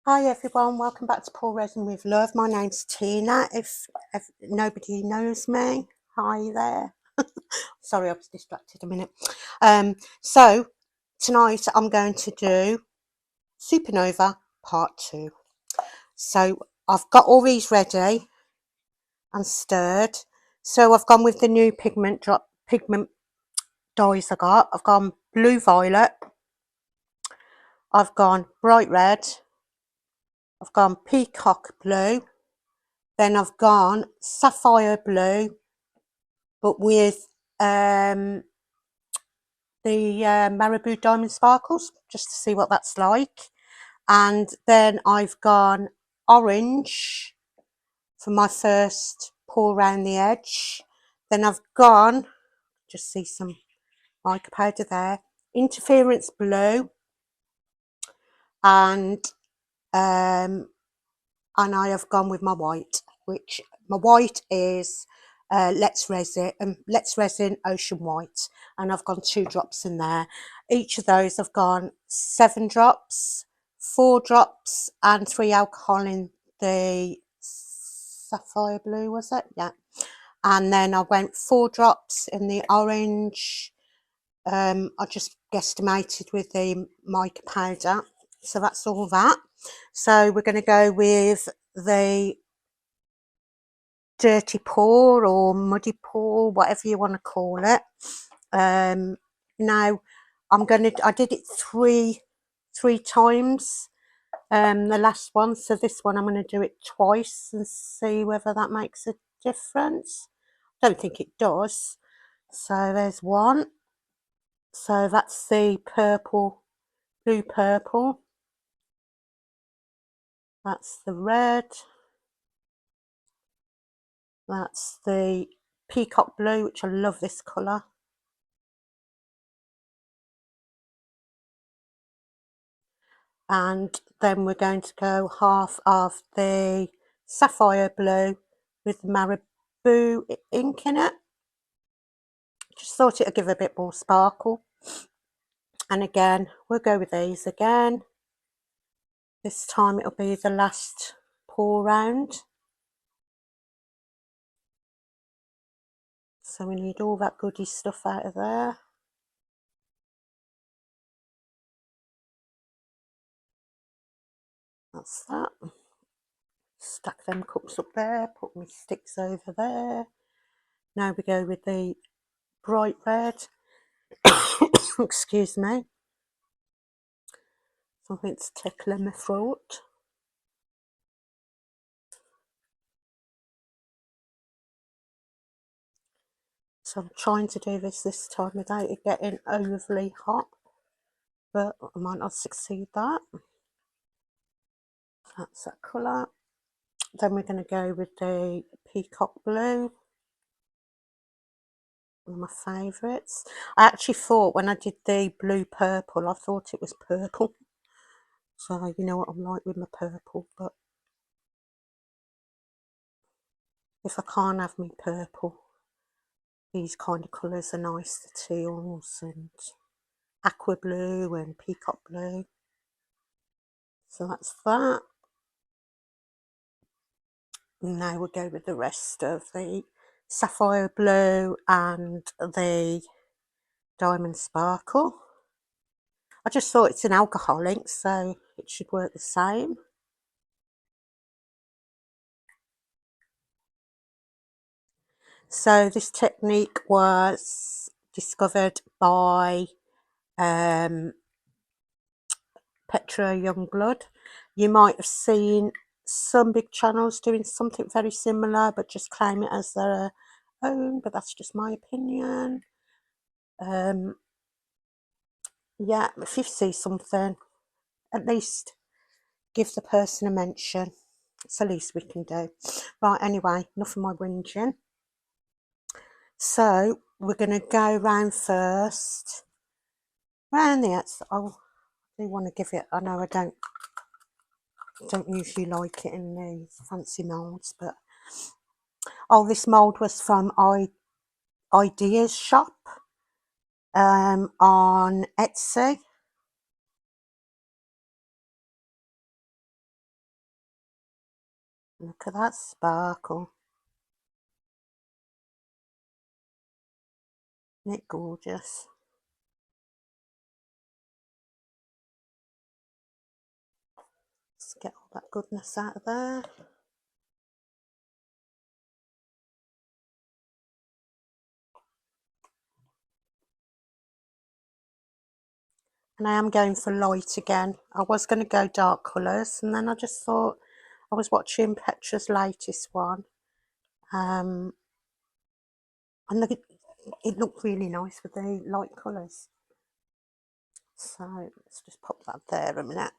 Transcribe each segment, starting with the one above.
Hi everyone, welcome back to Pour Resin with Love. My name's Tina. If nobody knows me, hi there. Sorry, I was distracted a minute. So tonight I'm going to do Supernova Part 2. So I've got all these ready and stirred. So I've gone with the new pigment dyes I got. I've gone blue violet. I've gone bright red. I've gone peacock blue. Then I've gone sapphire blue, but with the maribou diamond sparkles, just to see what that's like. And then I've gone orange for my first pour around the edge. Then I've gone, just see some mica powder there, interference blue, and I have gone with my white, which my white is Let's Resin Ocean White, and I've gone 2 drops in there. Each of those I've gone 7 drops, 4 drops, and 3 alcohol in the sapphire blue, was it? Yeah. And then I went 4 drops in the orange. I just guesstimated with the mica powder. So that's all that. So we're going to go with the dirty pour or muddy pour, whatever you want to call it. Now I did it three times, the last one, so this one I'm going to do it twice and see whether that makes a difference. I don't think it does. So there's one. So that's the blue purple. That's the red. That's the peacock blue, which I love this colour. And then we're going to go half of the sapphire blue with maribou ink in it. Just thought it would give a bit more sparkle. And again, we'll go with these again. This time it'll be the last pour round. So we need all that goody stuff out of there. That's that. Stack them cups up there, put my sticks over there. Now we go with the bright red. Excuse me. Something's tickling my throat. So I'm trying to do this time without it getting overly hot, but I might not succeed that. That's that colour. Then we're going to go with the peacock blue, one of my favourites. I actually thought when I did the blue purple, I thought it was purple. So you know what I'm like with my purple, but if I can't have me purple, these kind of colours are nice, the teals and aqua blue and peacock blue. So that's that. Now we'll go with the rest of the sapphire blue and the diamond sparkle. I just thought it's an alcohol ink, so it should work the same. So this technique was discovered by Petra Youngblood. You might have seen some big channels doing something very similar, but just claim it as their own, but that's just my opinion. Yeah, if you see something, at least give the person a mention. It's the least we can do. Right, anyway, enough of my whinging. So we're going to go round first. Round the outside. Oh, I do want to give it, I know I don't usually like it in these fancy moulds, but oh, this mould was from IdeasShop on Etsy. Look at that sparkle. Isn't it gorgeous? Let's get all that goodness out of there. And I am going for light again. I was going to go dark colours, and then I just thought, I was watching Petra's latest one, and it looked really nice with the light colours. So let's just pop that there a minute.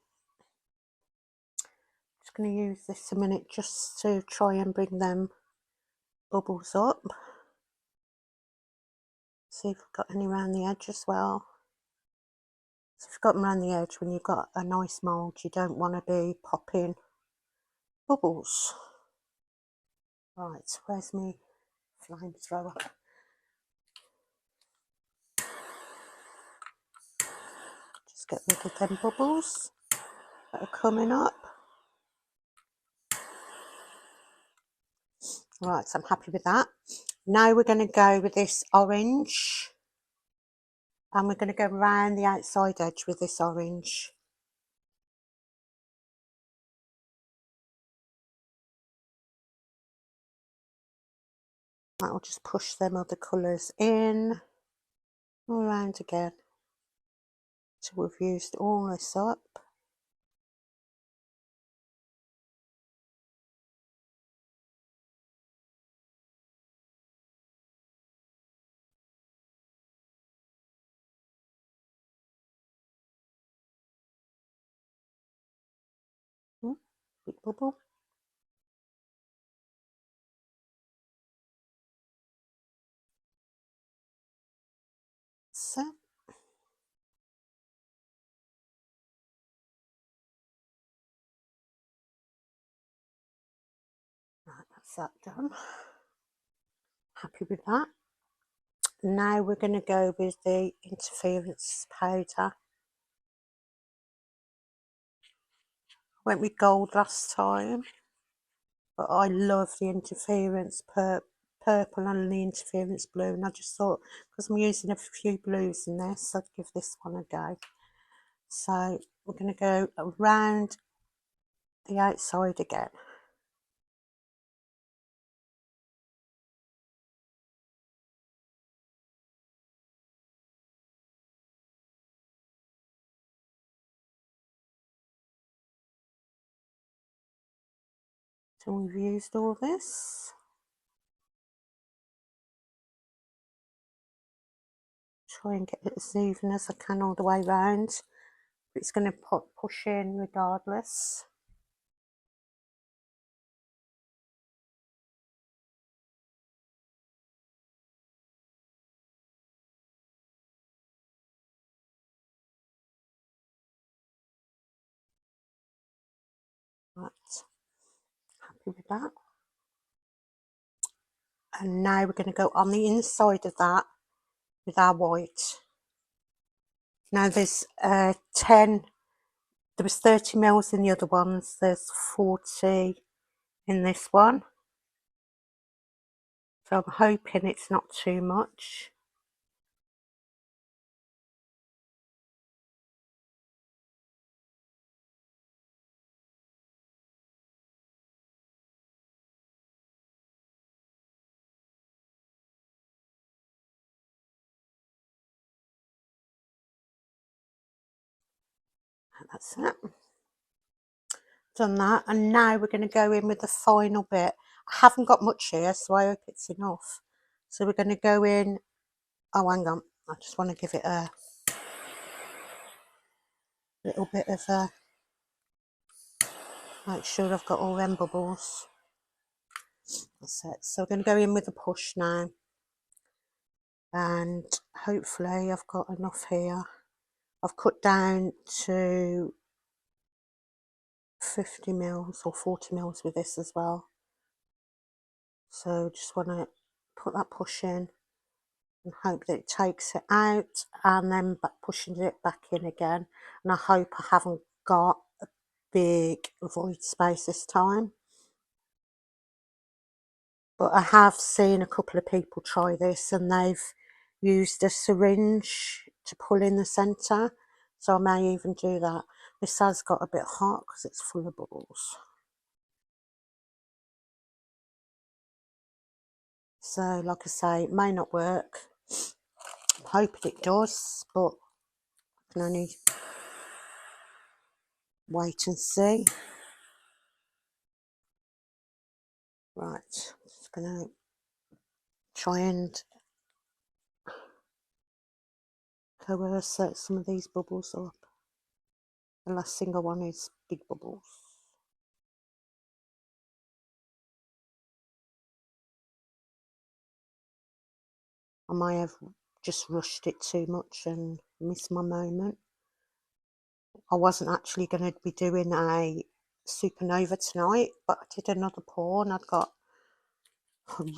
Just going to use this a minute just to try and bring them bubbles up. See if we've got any around the edge as well. So if you've got them around the edge, when you've got a nice mould, you don't want to be popping bubbles. Right, where's my flamethrower? Just get rid of them bubbles that are coming up. Right, so I'm happy with that. Now we're going to go with this orange, and we're going to go around the outside edge with this orange. I'll just push them other colours in, around again, so we've used all this up. Big bubble. So. Right, that's that done. Happy with that. Now we're going to go with the interference powder. Went with gold last time, but I love the interference purple and the interference blue, and I just thought, because I'm using a few blues in this, I'd give this one a go. So we're going to go around the outside again. So we've used all this. Try and get it as even as I can all the way around. It's going to push in regardless. Right, happy with that. And now we're going to go on the inside of that with our white. Now there's 10, there was 30 mils in the other ones, there's 40 in this one. So I'm hoping it's not too much. That's it. Done that, and now we're going to go in with the final bit. I haven't got much here, so I hope it's enough. So we're going to go in. Oh, hang on. I just want to give it a little bit of a. Make sure I've got all them bubbles. That's it. So we're going to go in with a push now, and hopefully I've got enough here. I've cut down to 50 mils or 40 mils with this as well. So just want to put that push in and hope that it takes it out, and then pushing it back in again. And I hope I haven't got a big void space this time. But I have seen a couple of people try this and they've used a syringe to pull in the centre, so I may even do that. This has got a bit hot because it's full of bubbles. So like I say, it may not work. I'm hoping it does, but I can only wait and see. Right, just gonna try and coerce some of these bubbles up. The last thing I want is big bubbles. I may have just rushed it too much and missed my moment. I wasn't actually going to be doing a supernova tonight, but I did another pour and I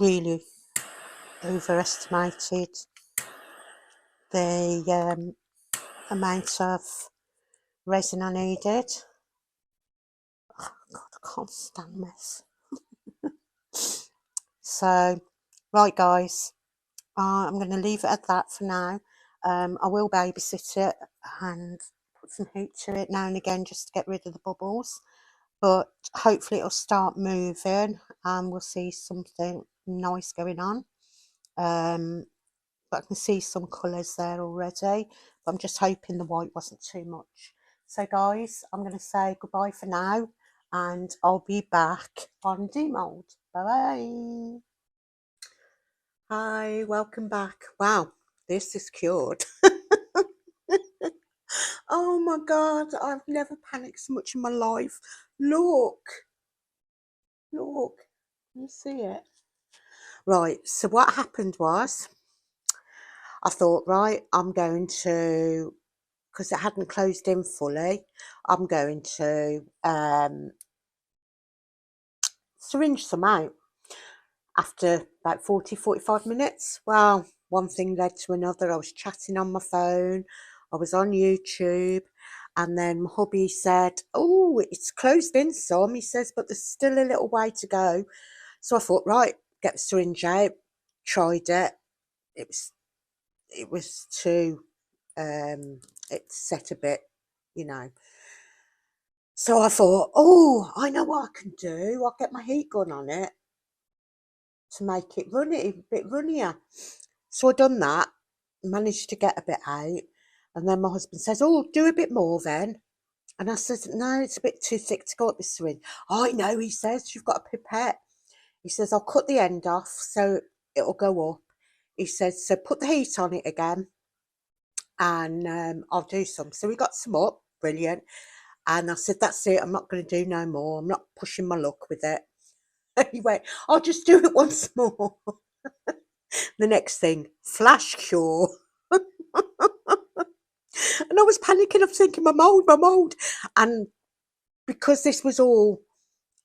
really overestimated the amount of resin I needed. Oh God, I can't stand mess. So, right guys, I'm going to leave it at that for now. I will babysit it and put some heat to it now and again just to get rid of the bubbles. But hopefully it'll start moving and we'll see something nice going on. But I can see some colours there already. But I'm just hoping the white wasn't too much. So guys, I'm going to say goodbye for now and I'll be back on demould. Bye bye. Hi, welcome back. Wow, this is cured. Oh my God, I've never panicked so much in my life. Look, can you see it? Right, so what happened was, I thought, right, I'm going to, because it hadn't closed in fully, I'm going to syringe some out. After about 45 minutes, well, one thing led to another. I was chatting on my phone, I was on YouTube, and then my hubby said, oh, it's closed in some. He says, but there's still a little way to go. So I thought, right, get the syringe out, tried it. It was too, it set a bit, you know. So I thought, oh, I know what I can do. I'll get my heat gun on it to make it runny, a bit runnier. So I done that, managed to get a bit out, and then my husband says, oh, do a bit more then. And I said, no, it's a bit too thick to go up this syringe. Oh, I know, he says, you've got a pipette. He says, I'll cut the end off so it'll go up. He says, so put the heat on it again and I'll do some. So we got some up, brilliant. And I said, that's it, I'm not going to do no more. I'm not pushing my luck with it. He went, I'll just do it once more. The next thing, flash cure. And I was panicking, I'm thinking, my mould. And because this was all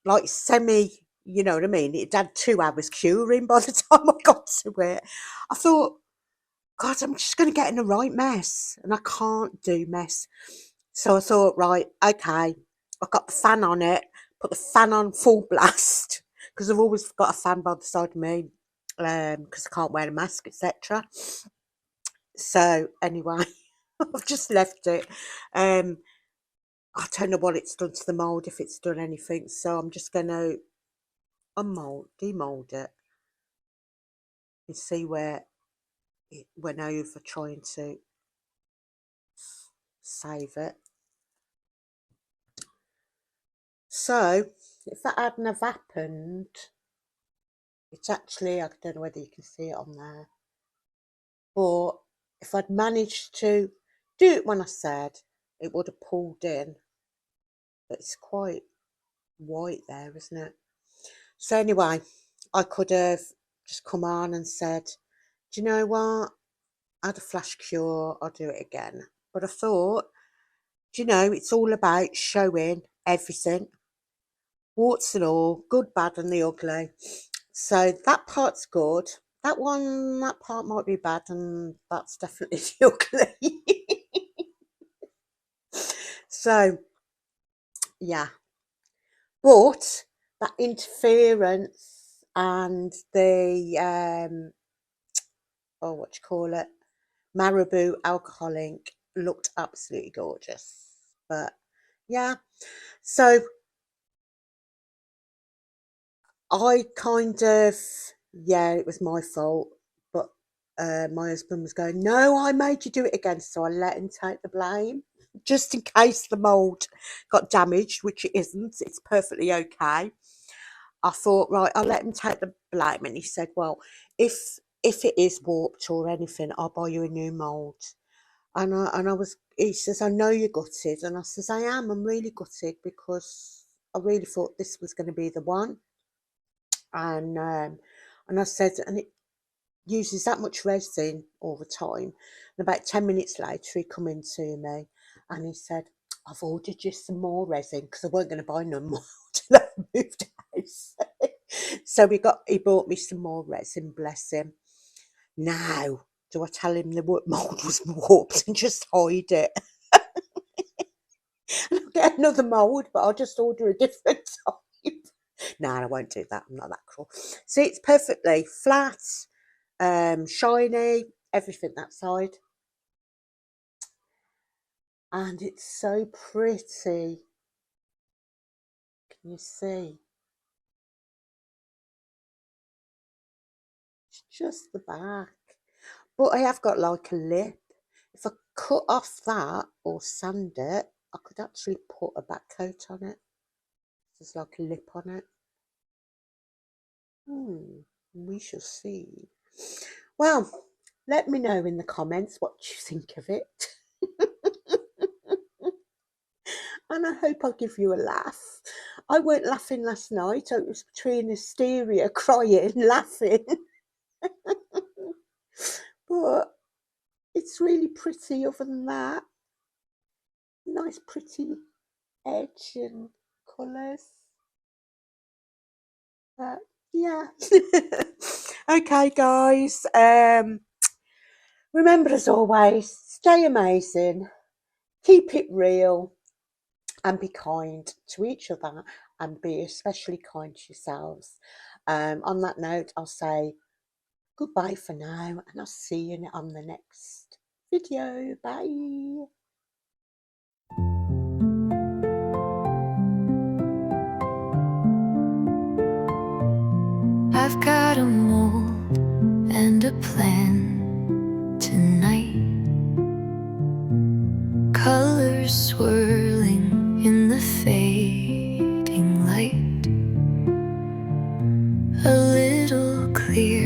like semi, you know what I mean, it had 2 hours curing by the time I got to it. I thought, God, I'm just going to get in the right mess. And I can't do mess. So I thought, right, okay, I've got the fan on it, put the fan on full blast, because I've always got a fan by the side of me, because I can't wear a mask, etc. So anyway, I've just left it. I don't know what it's done to the mould, if it's done anything, so I'm just going to demould it and see where it went over trying to save it. So if that hadn't have happened, it's actually, I don't know whether you can see it on there, but if I'd managed to do it when I said, it would have pulled in. But it's quite white there, isn't it? So anyway, I could have just come on and said, do you know what? I had a flash cure, I'll do it again. But I thought, do you know, it's all about showing everything, warts and all, good, bad and the ugly. So that part's good. That part might be bad, and that's definitely the ugly. So, yeah. But that interference and the oh, what do you call it, maribou alcohol ink looked absolutely gorgeous. But yeah, so I kind of, yeah, it was my fault, but my husband was going, no, I made you do it again, so I let him take the blame, just in case the mould got damaged, which it isn't, it's perfectly okay. I thought, right, I'll let him take the blame, and he said, well, if it is warped or anything, I'll buy you a new mould. And I was, he says, I know you're gutted, and I says, I am, I'm really gutted, because I really thought this was going to be the one. And I said, and it uses that much resin all the time. And about 10 minutes later, he come in to me and he said, I've ordered you some more resin, because I weren't going to buy no more till I moved house. So he bought me some more resin, bless him. Now, do I tell him the mould was warped and just hide it? And I'll get another mould, but I'll just order a different type. No, I won't do that. I'm not that cruel. See, it's perfectly flat, shiny, everything that side. And it's so pretty. Can you see? It's just the back. But I have got like a lip. If I cut off that or sand it, I could actually put a back coat on it. There's like a lip on it. We shall see. Well, let me know in the comments what you think of it. And I hope I'll give you a laugh. I weren't laughing last night. I was between hysteria, crying, laughing. But it's really pretty other than that. Nice pretty edge and colours. But yeah. Okay, guys. Remember, as always, stay amazing, keep it real, and be kind to each other, and be especially kind to yourselves. On that note, I'll say goodbye for now, and I'll see you on the next video. Bye. I've got a mold and a plan tonight. Colors swirling in the fading light. A little clear